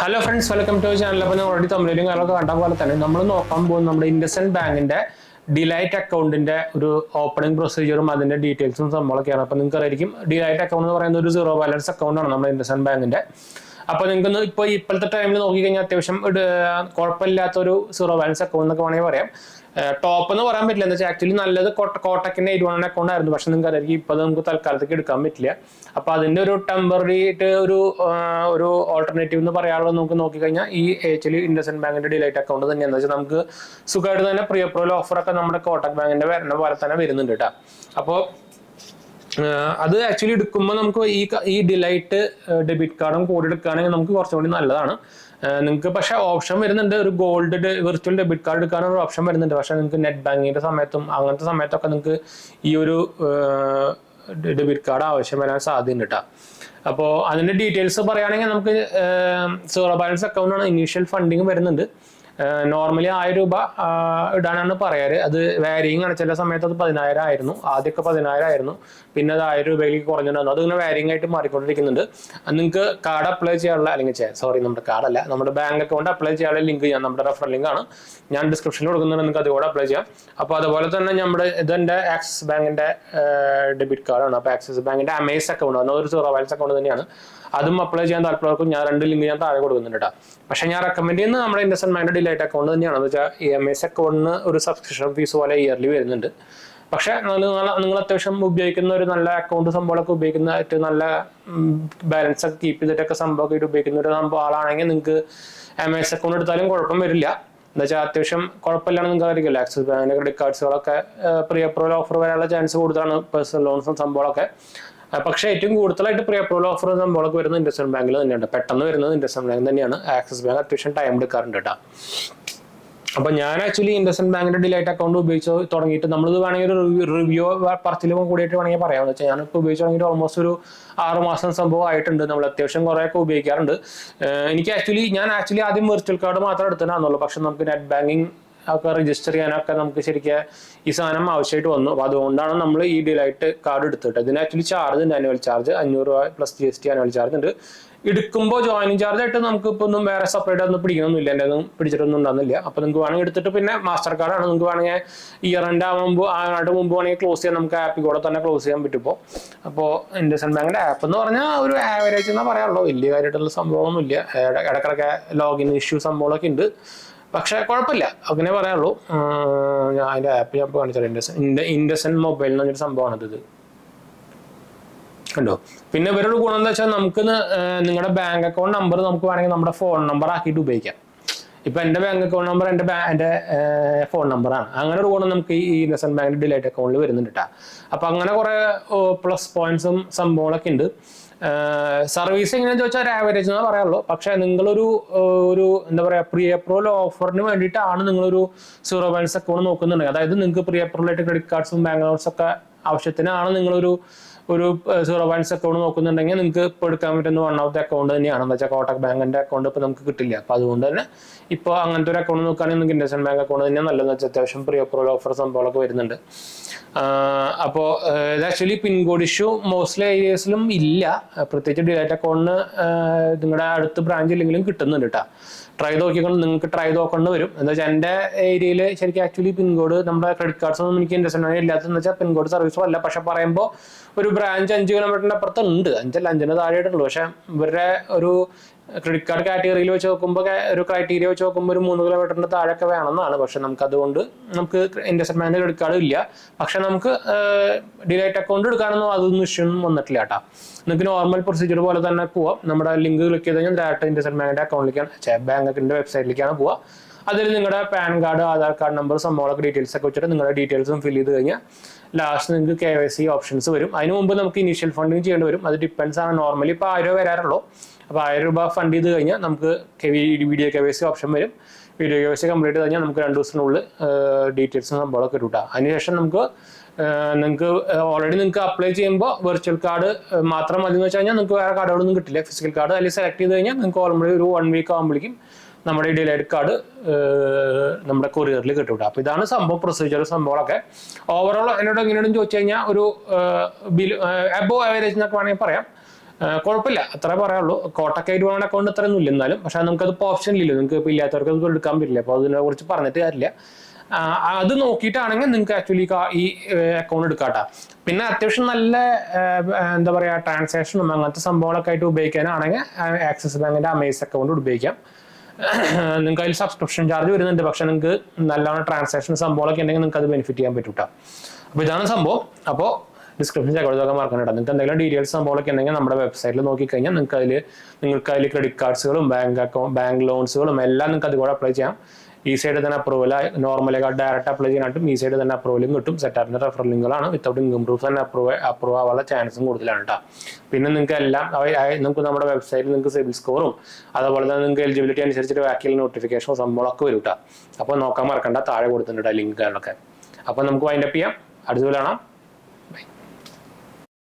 Hello friends, welcome to channel. അപ്പോൾ ഞാൻ already തമിഴിലും കാര്യങ്ങളൊക്കെ കണ്ട പോലെ തന്നെ നമ്മൾ നോക്കാൻ പോകുന്നത് നമ്മുടെ ഇൻഡസ്ഇൻഡ് ബാങ്കിന്റെ ഡിലൈറ്റ് അക്കൗണ്ടിന്റെ ഒരു ഓപ്പണിംഗ് പ്രൊസീജിയറും അതിന്റെ ഡീറ്റെയിൽസും സംഭവമൊക്കെയാണ്. അപ്പോൾ നിങ്ങൾക്ക് അറിയായിരിക്കും, ഡിലൈറ്റ് അക്കൗണ്ട് എന്ന് പറയുന്ന ഒരു സീറോ ബാലൻസ് അക്കൗണ്ടാണ് നമ്മുടെ ഇൻഡസ്ഇൻഡ് ബാങ്കിന്റെ. അപ്പോൾ നിങ്ങൾക്ക് ഇപ്പോൾ ഇപ്പോഴത്തെ ടൈമിൽ നോക്കിക്കഴിഞ്ഞാൽ അത്യാവശ്യം കുഴപ്പമില്ലാത്തൊരു സീറോ ബാലൻസ് അക്കൗണ്ട് എന്നൊക്കെ വേണമെങ്കിൽ പറയാം. ടോപ്പ് എന്ന് പറയാൻ പറ്റില്ല, എന്ന് വെച്ചാൽ ആക്ച്വലി നല്ലത് കോട്ടക്കിന്റെ 81 അക്കൗണ്ട് ആയിരുന്നു. പക്ഷെ നിങ്ങൾക്ക് അറിയാം ഇപ്പൊ നമുക്ക് തൽക്കാലത്തേക്ക് എടുക്കാൻ പറ്റില്ല. അപ്പൊ അതിന്റെ ഒരു ടെമ്പററി ആയിട്ട് ഒരു ഓൾട്ടർനേറ്റീവ് എന്ന് പറയാനുള്ളത് നമുക്ക് നോക്കിക്കഴിഞ്ഞാൽ ഈ ആക്ച്വലി ഇൻഡസ്ഇൻഡ് ബാങ്കിന്റെ ഡിലൈറ്റ് അക്കൗണ്ട് തന്നെയാണെന്ന് വെച്ചാൽ നമുക്ക് സുഖമായിട്ട് തന്നെ പ്രീ അപ്രൂവൽ ഓഫറൊക്കെ നമ്മുടെ കോട്ടക് ബാങ്കിന്റെ വരുന്ന പോലെ തന്നെ വരുന്നുണ്ട് കേട്ടോ. അപ്പോൾ അത് ആക്ച്വലി എടുക്കുമ്പോൾ നമുക്ക് ഈ ഡിലൈറ്റ് ഡെബിറ്റ് കാർഡും കൂടി എടുക്കുകയാണെങ്കിൽ നമുക്ക് കുറച്ചും കൂടി നല്ലതാണ്. നിങ്ങൾക്ക് പക്ഷേ ഓപ്ഷൻ വരുന്നുണ്ട്, ഒരു ഗോൾഡ് വിർച്വൽ ഡെബിറ്റ് കാർഡ് എടുക്കാനൊരു ഓപ്ഷൻ വരുന്നുണ്ട്. പക്ഷേ നിങ്ങൾക്ക് നെറ്റ് ബാങ്കിങ്ങിന്റെ സമയത്തും അങ്ങനത്തെ സമയത്തൊക്കെ നിങ്ങൾക്ക് ഈ ഒരു ഡെബിറ്റ് കാർഡ് ആവശ്യം വരാൻ സാധ്യതയുണ്ട് കേട്ടോ. അപ്പോൾ അതിന്റെ ഡീറ്റെയിൽസ് പറയുകയാണെങ്കിൽ നമുക്ക് സീറോ ബാലൻസ് അക്കൗണ്ടാണ്, ഇനീഷ്യൽ ഫണ്ടിങ് വരുന്നുണ്ട്. നോർമലി 1000 രൂപ ഇടാനാണ് പറയാറ്. അത് വാരിയിങ് ആണ്. ചില സമയത്ത് അത് 10,000 ആയിരുന്നു, ആദ്യമൊക്കെ 10,000 ആയിരുന്നു, പിന്നെ അത് 1000 രൂപയിലേക്ക് കുറഞ്ഞിട്ടുണ്ടായിരുന്നു. അതിങ്ങനെ വാരിയിങ് ആയിട്ട് മാറിക്കൊണ്ടിരിക്കുന്നുണ്ട്. നിങ്ങൾക്ക് കാർഡ് അപ്ലൈ ചെയ്യാനുള്ള, അല്ലെങ്കിൽ നമ്മുടെ കാർഡല്ല, നമ്മുടെ ബാങ്ക് അക്കൗണ്ട് അപ്ലൈ ചെയ്യാനുള്ള ലിങ്ക് ഞാൻ നമ്മുടെ റെഫറൽ ലിങ്ക് ആണ് ഞാൻ ഡിസ്ക്രിപ്ഷനിൽ കൊടുക്കുന്നുണ്ട്, നിങ്ങൾക്ക് അതുകൂടെ അപ്ലൈ ചെയ്യാം. അപ്പോൾ അതുപോലെ തന്നെ നമ്മുടെ ഇതെന്റെ ആക്സിസ് ബാങ്കിന്റെ ഡെബിറ്റ് കാർഡാണ്. അപ്പോൾ ആക്സിസ് ബാങ്കിന്റെ അമേസ് അക്കൗണ്ട് ആണ്, ഒരു സീറോ ബാലൻസ് അക്കൗണ്ട് തന്നെയാണ്. അതും അപ്ലൈ ചെയ്യാൻ താല്പര്യവർക്കും ഞാൻ 2 ലിങ്ക് ഞാൻ താഴെ കൊടുക്കുന്നുണ്ട് കേട്ടോ. പക്ഷേ ഞാൻ റെക്കമെൻഡ് ചെയ്യുന്നത് നമ്മുടെ ഇൻഡസ്ഇൻഡ് ബാങ്കിന്റെ ഡിലൈറ്റ് അക്കൗണ്ട് തന്നെയാണ്. എന്ന് വെച്ചാൽ ഈ എംഎസ് അക്കൗണ്ടിന് ഒരു സബ്സ്ക്രിപ്ഷൻ ഫീസ് പോലെ ഇയർലി വരുന്നുണ്ട്. പക്ഷെ നിങ്ങൾ അത്യാവശ്യം ഉപയോഗിക്കുന്ന ഒരു നല്ല അക്കൗണ്ട് സംഭവമൊക്കെ ഉപയോഗിക്കുന്ന ഏറ്റവും നല്ല ബാലൻസ് ഒക്കെ കീപ്പ് ചെയ്തിട്ടൊക്കെ സംഭവമൊക്കെ ഉപയോഗിക്കുന്ന ഒരു ആളാണെങ്കിൽ നിങ്ങൾക്ക് എംഎസ് അക്കൗണ്ട് എടുത്താലും കുഴപ്പം വരില്ല. എന്താ വെച്ചാൽ അത്യാവശ്യം കുഴപ്പമില്ലാന്ന് നിങ്ങൾക്ക് അറിയില്ല. ആക്സിസ് ബാങ്കിന്റെ ക്രെഡിറ്റ് കാർഡ്സുകളൊക്കെ പ്രീ അപ്രൂവൽ ഓഫർ വരാനുള്ള ചാൻസ് കൂടുതലാണ്, പേഴ്സണൽ ലോൺസും സംഭവമൊക്കെ. പക്ഷേ ഏറ്റവും കൂടുതലായിട്ട് പ്രീ അപ്രൂവൽ ഓഫർ സംഭവമൊക്കെ വരുന്നത് ഇൻഡസ്ഇൻഡ് ബാങ്കിൽ തന്നെയാണ്. പെട്ടെന്ന് വരുന്നത് ഇൻഡസ്ഇൻഡ് ബാങ്ക് തന്നെയാണ്. ആക്സിസ് ബാങ്ക് അത്യാവശ്യം ടൈം എടുക്കാറുണ്ട് കേട്ടോ. അപ്പൊ ഞാൻ ആക്ച്വലി ഇൻഡസ്ഇൻഡ് ബാങ്കിന്റെ ഡിലൈറ്റ് അക്കൗണ്ട് ഉപയോഗിച്ച് തുടങ്ങിയിട്ട്, നമ്മളിത് വേണമെങ്കിൽ ഒരു റിവ്യൂ പറച്ചിലും കൂടിയിട്ട് വേണമെങ്കിൽ പറയാമെന്ന് വെച്ചാൽ, ഞാനിപ്പോൾ ഉപയോഗിച്ച് തുടങ്ങിയിട്ട് ഓൾമോസ്റ്റ് ഒരു 6 മാസം സംഭവം ആയിട്ടുണ്ട്. നമ്മൾ അത്യാവശ്യം കുറേയൊക്കെ ഉപയോഗിക്കാറുണ്ട്. ഞാൻ ആക്ച്വലി ആദ്യം വെർച്വൽ കാർഡ് മാത്രം എടുത്തിട്ടാണെന്നുള്ളൂ. പക്ഷെ നമുക്ക് നെറ്റ് ബാങ്കിങ് ഒക്കെ രജിസ്റ്റർ ചെയ്യാനൊക്കെ നമുക്ക് ശരിക്കും ഈ സാധനം ആവശ്യമായിട്ട് വന്നു. അപ്പോൾ അതുകൊണ്ടാണ് നമ്മൾ ഈ ഡിലൈറ്റ് കാർഡ് എടുത്തിട്ട്. ഇതിന് ആക്ച്വലി ചാർജ് ഉണ്ട്, ആനുവൽ ചാർജ് 500 രൂപ പ്ലസ് GST ആനുവൽ ചാർജ് ഉണ്ട്. എടുക്കുമ്പോൾ ജോയിനിങ് ചാർജ് ആയിട്ട് നമുക്ക് ഇപ്പോൾ ഒന്നും വേറെ സെപ്പറേറ്റ് ഒന്നും പിടിക്കണമെന്നില്ല, എൻ്റെ ഒന്നും പിടിച്ചിട്ടൊന്നും ഉണ്ടാകുന്നില്ല. അപ്പോൾ നിങ്ങൾക്ക് വേണമെങ്കിൽ എടുത്തിട്ട്, പിന്നെ മാസ്റ്റർ കാർഡാണ്, നിങ്ങൾക്ക് വേണമെങ്കിൽ ഇയർ എൻഡ് ആയിട്ട് മുമ്പ് വേണമെങ്കിൽ ക്ലോസ് ചെയ്യാൻ, നമുക്ക് ആപ്പിൽ കൂടെ തന്നെ ക്ലോസ് ചെയ്യാൻ പറ്റും. അപ്പോൾ ഇൻഡസ്ഇൻഡ് ബാങ്കിന്റെ ആപ്പ് എന്ന് പറഞ്ഞാൽ ഒരു ആവറേജ് എന്നാ പറയാനുള്ളൂ, വലിയ കാര്യമായിട്ടുള്ള സംഭവമൊന്നുമില്ല. ഇടക്കിടക്ക് ലോഗിൻ ഇഷ്യൂ സംഭവങ്ങളൊക്കെ ഉണ്ട്, പക്ഷെ കുഴപ്പമില്ല, അങ്ങനെ പറയാനുള്ളൂ. ഞാൻ അതിന്റെ ആപ്പ് ഞാൻ കാണിച്ചാൽ ഇൻഡസ്ഇൻഡ് മൊബൈൽ എന്ന് പറഞ്ഞൊരു സംഭവമാണ് ഇത് കണ്ടോ. പിന്നെ ഇവരൊരു ഗുണം എന്താ വെച്ചാൽ, നമുക്ക് നിങ്ങളുടെ ബാങ്ക് അക്കൗണ്ട് നമ്പർ നമുക്ക് വേണമെങ്കിൽ നമ്മുടെ ഫോൺ നമ്പർ ആക്കിയിട്ട് ഉപയോഗിക്കാം. ഇപ്പൊ എന്റെ ബാങ്ക് അക്കൗണ്ട് നമ്പർ എന്റെ ഫോൺ നമ്പറാണ്. അങ്ങനെ ഒരു ഗുണം നമുക്ക് ഈ ഇൻഡസ്ഇൻഡ് ബാങ്കിന്റെ ഡിലൈറ്റ് അക്കൗണ്ടിൽ വരുന്നുണ്ട് കേട്ടോ. അപ്പൊ അങ്ങനെ കുറെ പ്ലസ് പോയിന്റ്സും സംഭവങ്ങളൊക്കെ ഉണ്ട്. സർവീസ് എങ്ങനെയാന്ന് ചോദിച്ചാൽ ഒരു ആവറേജ് എന്ന് പറയാനുള്ളൂ. പക്ഷെ നിങ്ങളൊരു എന്താ പറയാ, പ്രീ അപ്രൂവൽ ഓഫറിന് വേണ്ടിയിട്ടാണ് നിങ്ങളൊരു സീറോ ബാലൻസ് അക്കൗണ്ട് നോക്കുന്നുണ്ടെങ്കിൽ, അതായത് നിങ്ങൾക്ക് പ്രീ അപ്രൂവൽ ആയിട്ട് ക്രെഡിറ്റ് കാർഡ്സും ബാങ്ക് ലോൺസും ഒക്കെ ആവശ്യത്തിനാണ് നിങ്ങളൊരു സീറോ ബാലൻസ് അക്കൗണ്ട് നോക്കുന്നുണ്ടെങ്കിൽ നിങ്ങൾക്ക് ഇപ്പോൾ എടുക്കാൻ പറ്റുന്ന വൺ ഓഫ് ദി അക്കൗണ്ട് തന്നെയാണ്. എന്താ വെച്ചാൽ കോട്ടക് ബാങ്കിന്റെ അക്കൗണ്ട് ഇപ്പോൾ നമുക്ക് കിട്ടില്ല. അപ്പോൾ അതുകൊണ്ട് തന്നെ ഇപ്പോൾ അങ്ങനത്തെ ഒരു അക്കൗണ്ട് നോക്കുകയാണെങ്കിൽ നിങ്ങൾക്ക് ഇൻഡസ്ഇൻഡ് ബാങ്ക് അക്കൗണ്ട് തന്നെയാണ് നല്ലതെന്ന് വെച്ചാൽ അത്യാവശ്യം പ്രീ അപ്രൂവൽ ഓഫർ സംഭവങ്ങളൊക്കെ വരുന്നുണ്ട്. അപ്പോൾ ഇത് ആക്ച്വലി പിൻകോഡ് ഇഷ്യൂ മോസ്റ്റ്ലി ഏരിയസിലും ഇല്ല, പ്രത്യേകിച്ച് ഡിലൈറ്റ് അക്കൗണ്ടിന് നിങ്ങളുടെ അടുത്ത് ബ്രാഞ്ച് ഇല്ലെങ്കിലും കിട്ടുന്നുണ്ട് കേട്ടോ. നിങ്ങൾക്ക് ട്രൈ നോക്കേണ്ടി വരും. എന്താ വെച്ചാൽ എൻ്റെ ഏരിയയിൽ ശരിക്കും ആക്ച്വലി പിൻകോഡ് നമ്മുടെ ക്രെഡിറ്റ് കാർഡ്സ് ഒന്നും എനിക്ക് ഇൻഡസ്ഇൻഡ് ബാങ്ക് ഇല്ലാത്തതെന്ന് വെച്ചാൽ പിൻകോഡ് സർവീസും അല്ല. പക്ഷെ പറയുമ്പോൾ ഒരു ബ്രാഞ്ച് 5 കിലോമീറ്ററിന്റെ അപ്പുറത്ത് ഉണ്ട്, 5 താഴെയായിട്ടുള്ളൂ. പക്ഷെ ഇവരുടെ ഒരു ക്രെഡിറ്റ് കാർഡ് കാറ്റഗറിയിൽ വെച്ച് നോക്കുമ്പോൾ, ഒരു ക്രൈറ്റീരിയ വെച്ച് നോക്കുമ്പോൾ ഒരു 3 കിലോമീറ്ററിന്റെ താഴെയൊക്കെ വേണമെന്നാണ്. പക്ഷെ നമുക്ക് ഇൻഡസ്ഇൻഡ് ബാങ്കിന്റെ ക്രെഡിറ്റ് കാർഡ് ഇല്ല. പക്ഷെ നമുക്ക് ഡിലൈറ്റ് അക്കൗണ്ട് എടുക്കാനൊന്നും അതൊന്നും ഇഷ്യൂ വന്നിട്ടില്ല കേട്ടോ. നിങ്ങൾക്ക് നോർമൽ പ്രൊസീജിയർ പോലെ തന്നെ പോവാം. നമ്മുടെ ലിങ്ക് ക്ലിക്ക് ചെയ്ത് കഴിഞ്ഞാൽ ഡയറക്റ്റ് ഇൻഡസ്ഇൻഡ് ബാങ്കിന്റെ അക്കൗണ്ടിലേക്കാണ്, ബാങ്കിന്റെ വെബ്സൈറ്റിലേക്കാണ് പോവുക. അതിൽ നിങ്ങളുടെ pan card, Aadhaar card number സംഭവങ്ങളൊക്കെ ഡീറ്റെയിൽസ് ഒക്കെ വെച്ചിട്ട് നിങ്ങളുടെ ഡീറ്റെയിൽസും ഫിൽ ചെയ്ത് കഴിഞ്ഞാൽ ലാസ്റ്റ് നിങ്ങൾക്ക് KYC ഓപ്ഷൻസ് വരും. അതിന് മുമ്പ് നമുക്ക് ഇനീഷ്യൽ ഫണ്ടിങ് ചെയ്യേണ്ടി വരും. അത് ഡിപ്പെൻസ് ആണ്. നോർമലി ഇപ്പോൾ 1000 രൂപ വരാറുള്ളൂ. അപ്പോൾ 1000 രൂപ ഫണ്ട് ചെയ്ത് കഴിഞ്ഞാൽ നമുക്ക് വീഡിയോ KYC ഓപ്ഷൻ വരും. വീഡിയോ KYC കംപ്ലീറ്റ് ചെയ്ത് കഴിഞ്ഞാൽ നമുക്ക് 2 ദിവസത്തിനുള്ളിൽ ഡീറ്റെയിൽസും സംഭവങ്ങളൊക്കെ കിട്ടും. അതിനുശേഷം നിങ്ങൾക്ക് ഓൾറെഡി നിങ്ങൾക്ക് അപ്ലൈ ചെയ്യുമ്പോൾ വെർച്വൽ കാർഡ് മാത്രം മതി എന്ന് വെച്ച് കഴിഞ്ഞാൽ നിങ്ങൾക്ക് വേറെ കാർഡുകളൊന്നും കിട്ടില്ല. ഫിസിക്കൽ കാർഡ് അതിൽ സെലക്ട് ചെയ്ത് കഴിഞ്ഞാൽ നിങ്ങൾക്ക് ഓൾറെഡി ഒരു 1 വീക്ക് ആകുമ്പോഴേക്കും നമ്മുടെ ഈ ഡിലൈറ്റ് കാർഡ് നമ്മുടെ കൊറിയറിൽ കിട്ടും. അപ്പോൾ ഇതാണ് സംഭവം, പ്രൊസീജിയർ സംഭവങ്ങളൊക്കെ. ഓവറോൾ എന്നോട് എങ്ങനെയാണെന്ന് ചോദിച്ചു കഴിഞ്ഞാൽ ഒരു അബോവ് ആവറേജ് എന്നൊക്കെ വേണമെങ്കിൽ പറയാം. കുഴപ്പമില്ല, അത്രേ പറയുള്ളൂ. കോട്ടക്കായിട്ട് പോകണ അക്കൗണ്ട് അത്രയൊന്നും ഇല്ല എന്നാലും, പക്ഷെ നമുക്കത് ഇപ്പോൾ ഓപ്ഷൻ ഇല്ലല്ലോ, നിങ്ങൾക്ക് ഇപ്പോൾ ഇല്ലാത്തവർക്ക് അത് എടുക്കാൻ പറ്റില്ല. അപ്പോൾ അതിനെ കുറിച്ച് പറഞ്ഞിട്ട് കാര്യമില്ല. അത് നോക്കിയിട്ടാണെങ്കിൽ നിങ്ങൾക്ക് ആക്ച്വലി ഈ അക്കൗണ്ട് എടുക്കാട്ടാ. പിന്നെ അത്യാവശ്യം നല്ല എന്താ പറയുക ട്രാൻസാക്ഷനും അങ്ങനത്തെ സംഭവങ്ങളൊക്കെ ആയിട്ട് ഉപയോഗിക്കാനാണെങ്കിൽ ആക്സിസ് ബാങ്കിന്റെ അമേസ് അക്കൗണ്ട് ഉപയോഗിക്കാം. നിങ്ങൾക്ക് അതിൽ സബ്സ്ക്രിപ്ഷൻ ചാർജ് വരുന്നുണ്ട്, പക്ഷെ നിങ്ങൾക്ക് നല്ലോണം ട്രാൻസാക്ഷൻ സംഭവങ്ങളൊക്കെ ഉണ്ടെങ്കിൽ നിങ്ങൾക്ക് അത് ബെനിഫിറ്റ് ചെയ്യാൻ പറ്റൂട്ട. അപ്പോൾ ഇതാണ് സംഭവം. അപ്പോൾ ഡിസ്ക്രിപ്ഷൻ ചെക്ക് ചെയ്തൊക്കെ മറക്കണ്ട. നിങ്ങൾക്ക് എന്തെങ്കിലും ഡീറ്റെയിൽസ് സംഭവങ്ങളൊക്കെ ഉണ്ടെങ്കിൽ നമ്മുടെ വെബ്സൈറ്റിൽ നോക്കിക്കഴിഞ്ഞാൽ നിങ്ങൾക്ക് അതിൽ ക്രെഡിറ്റ് കാർഡ്സുകളും ബാങ്ക് ലോൺസുകളും എല്ലാം നിങ്ങൾക്ക് അതുകൂടെ അപ്ലൈ ചെയ്യാം. ഈ സൈഡ് തന്നെ അപ്രൂവൽ, നോർമലി ഡയറക്റ്റ് അപ്ലൈ ചെയ്യാനായിട്ടും ഈ സൈഡ് തന്നെ അപ്രൂവലും കിട്ടും. സെറ്റാപ്പിന്റെ റെഫറൽ ലിങ്കുകളാണ്. വിത്തൗട്ട് ഇൻകം പ്രൂഫ് തന്നെ അപ്രൂവ് ആവാനുള്ള ചാൻസും കൂടുതലാണ് കേട്ടോ. പിന്നെ നിങ്ങൾക്ക് എല്ലാം നിങ്ങൾക്ക് നമ്മുടെ വെബ്സൈറ്റിൽ നിങ്ങൾക്ക് സിബിൽ സ്കോറും അതുപോലെ തന്നെ നിങ്ങൾക്ക് എലിജിബിലിറ്റി അനുസരിച്ചിട്ട് ബാക്കിയുള്ള നോട്ടിഫിക്കേഷനും സംഭവങ്ങളൊക്കെ വരും കേട്ടോ. അപ്പോൾ നോക്കാൻ മറക്കണ്ട, താഴെ കൊടുത്തിട്ടുണ്ട് ലിങ്കുകളൊക്കെ. അപ്പോൾ നമുക്ക് വൈൻഡപ്പ് ചെയ്യാം. അടുത്ത കാണാം.